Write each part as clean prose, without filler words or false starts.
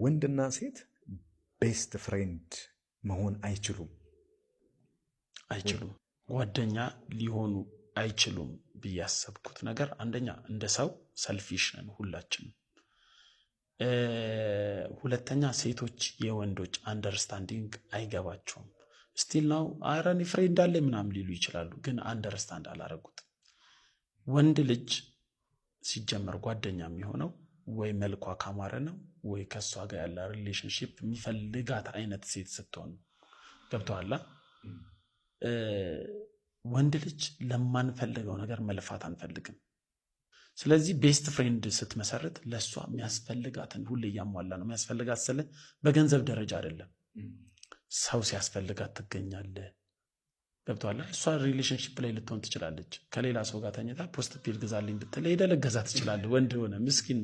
ወንድና ሴት ቤስት ፍሬንድ መሆን አይችሉም። ጓደኛ ሊሆኑ አይችሉም ብዬ ያሰብኩት ነገር አንደኛ እንደ ሰው ሰልፊሽ ነን ሁላችንም። ሁለተኛ ሴቶች የወንዶች አንደርስታንዲንግ አይገባቸውም። ስቲል ነው አረኒ ፍሬንድ አለ ምናምን ሊሉ ይችላሉ፣ ግን አንደርስታንድ አላረጉትም። ወንድ ልጅ ሲጀመር ጓደኛ የሚሆነው ወይ መልኳ ካማረ ነው ወይ ከሷ ጋር ያለ ሪሌሽንሺፕ የሚፈልጋት አይነት ሴት ስትሆን ገብቶሃል። ወንድ ልጅ ለማንፈልገው ነገር መልፋት አንፈልግም። ስለዚህ ቤስት ፍሬንድ ስትመሰርት ለሷ የሚያስፈልጋትን ሁሌ እያሟላ ነው የሚያስፈልጋት። ስለ በገንዘብ ደረጃ አይደለም፣ ሰው ሲያስፈልጋት ትገኛለህ። ገብቶሃል። እሷ ሪሌሽንሺፕ ላይ ልትሆን ትችላለች። ከሌላ ሰው ጋር ተኝታ ፖስት ፒል ግዛልኝ ብትል ሄደህ ልትገዛ ትችላለህ። ወንድ ሆነ ምስኪን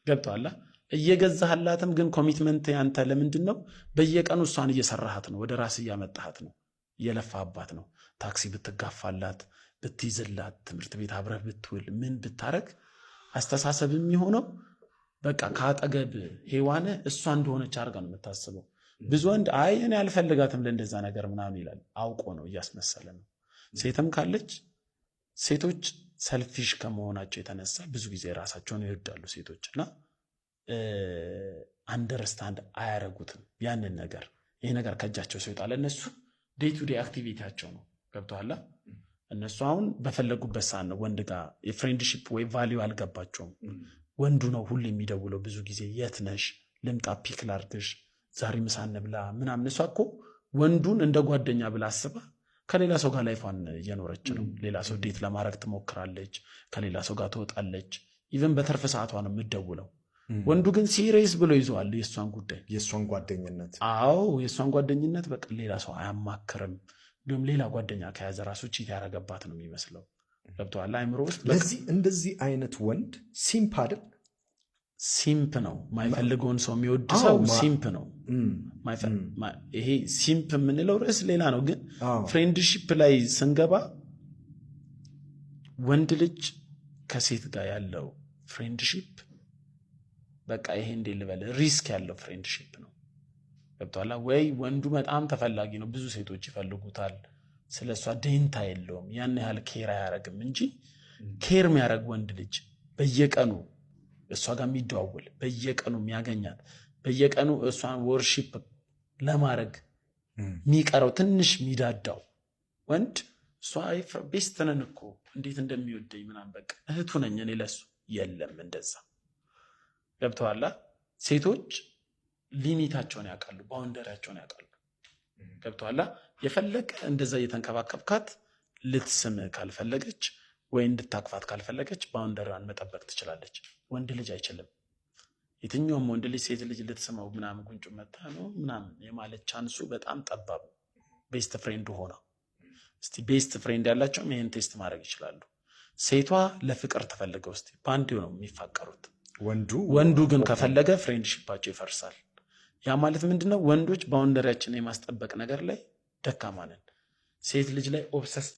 ገብቶሃል። እየገዛህላትም ግን ኮሚትመንት ያንተ ለምንድን ነው? በየቀኑ እሷን እየሰራሃት ነው፣ ወደ ራስ እያመጣሃት ነው፣ እየለፋባት ነው። ታክሲ ብትጋፋላት፣ ብትይዝላት፣ ትምህርት ቤት አብረህ ብትውል፣ ምን ብታረግ አስተሳሰብ የሚሆነው በቃ ከአጠገብ ሔዋን እሷ እንደሆነች አድርጋ ነው የምታስበው። ብዙ ወንድ አይ እኔ አልፈልጋትም ለእንደዛ ነገር ምናምን ይላል። አውቆ ነው፣ እያስመሰለ ነው። ሴትም ካለች ሴቶች ሰልፊሽ ከመሆናቸው የተነሳ ብዙ ጊዜ ራሳቸውን ይወዳሉ ሴቶች እና አንደርስታንድ አያረጉትም ያንን ነገር። ይሄ ነገር ከእጃቸው ሲወጣ ለእነሱ ዴይ ቱ ዴይ አክቲቪቲያቸው ነው። ገብቶሃል። እነሱ አሁን በፈለጉበት ሰዓት ነው ወንድ ጋር የፍሬንድሺፕ ወይ ቫሊዩ አልገባቸውም። ወንዱ ነው ሁሌ የሚደውለው ብዙ ጊዜ የት ነሽ፣ ልምጣ፣ ፒክ ላርግሽ፣ ዛሬ ምሳ እንብላ ምናምን። እሷ እኮ ወንዱን እንደ ጓደኛ ብላ አስባ ከሌላ ሰው ጋር ላይፏን እየኖረች ነው። ሌላ ሰው ዴት ለማድረግ ትሞክራለች፣ ከሌላ ሰው ጋር ትወጣለች። ኢቨን በተርፍ ሰዓቷ ነው የምትደውለው። ወንዱ ግን ሲሪየስ ብሎ ይዘዋል የእሷን ጉዳይ፣ የእሷን ጓደኝነት። አዎ የእሷን ጓደኝነት በቃ ሌላ ሰው አያማክርም። እንዲሁም ሌላ ጓደኛ ከያዘ ራሱ ቺት ያረገባት ነው የሚመስለው። ገብቶሃል አይምሮ ውስጥ። ለዚህ እንደዚህ አይነት ወንድ ሲምፕ አይደል? ሲምፕ ነው። ማይፈልገውን ሰው የሚወድ ሰው ሲምፕ ነው። ይሄ ሲምፕ የምንለው ርዕስ ሌላ ነው። ግን ፍሬንድሺፕ ላይ ስንገባ ወንድ ልጅ ከሴት ጋር ያለው ፍሬንድሺፕ በቃ ይሄ እንዴ ልበል ሪስክ ያለው ፍሬንድሺፕ ነው። ገብቶሃል ወይ? ወንዱ በጣም ተፈላጊ ነው፣ ብዙ ሴቶች ይፈልጉታል። ስለሷ ደንታ የለውም፣ ያን ያህል ኬር አያረግም እንጂ ኬር የሚያረግ ወንድ ልጅ በየቀኑ እሷ ጋር የሚደዋወል፣ በየቀኑ የሚያገኛት፣ በየቀኑ እሷን ወርሺፕ ለማድረግ የሚቀረው ትንሽ የሚዳዳው ወንድ እሷ ቤስት ነን እኮ እንዴት እንደሚወደኝ ምናምን በቃ እህቱ ነኝ እኔ ለሱ የለም እንደዛ። ገብቶሃል። ሴቶች ሊሚታቸውን ያውቃሉ፣ ባውንደሪያቸውን ያውቃሉ። ገብቶሃል። የፈለገ እንደዛ እየተንከባከብካት ልትስምህ ካልፈለገች ወይ እንድታቅፋት ካልፈለገች ባውንደሪዋን መጠበቅ ትችላለች። ወንድ ልጅ አይችልም። የትኛውም ወንድ ልጅ ሴት ልጅ ልትስመው ምናምን ጉንጩ መታ ነው ምናምን የማለት ቻንሱ በጣም ጠባብ። ቤስት ፍሬንድ ሆና እስቲ ቤስት ፍሬንድ ያላቸውም ይሄን ቴስት ማድረግ ይችላሉ። ሴቷ ለፍቅር ተፈልገው እስቲ ባንድ ነው የሚፋቀሩት። ወንዱ ግን ከፈለገ ፍሬንድሺፓቸው ይፈርሳል። ያ ማለት ምንድነው? ወንዶች ባውንደሪያችንን የማስጠበቅ ነገር ላይ ደካማ ነን። ሴት ልጅ ላይ ኦብሰስ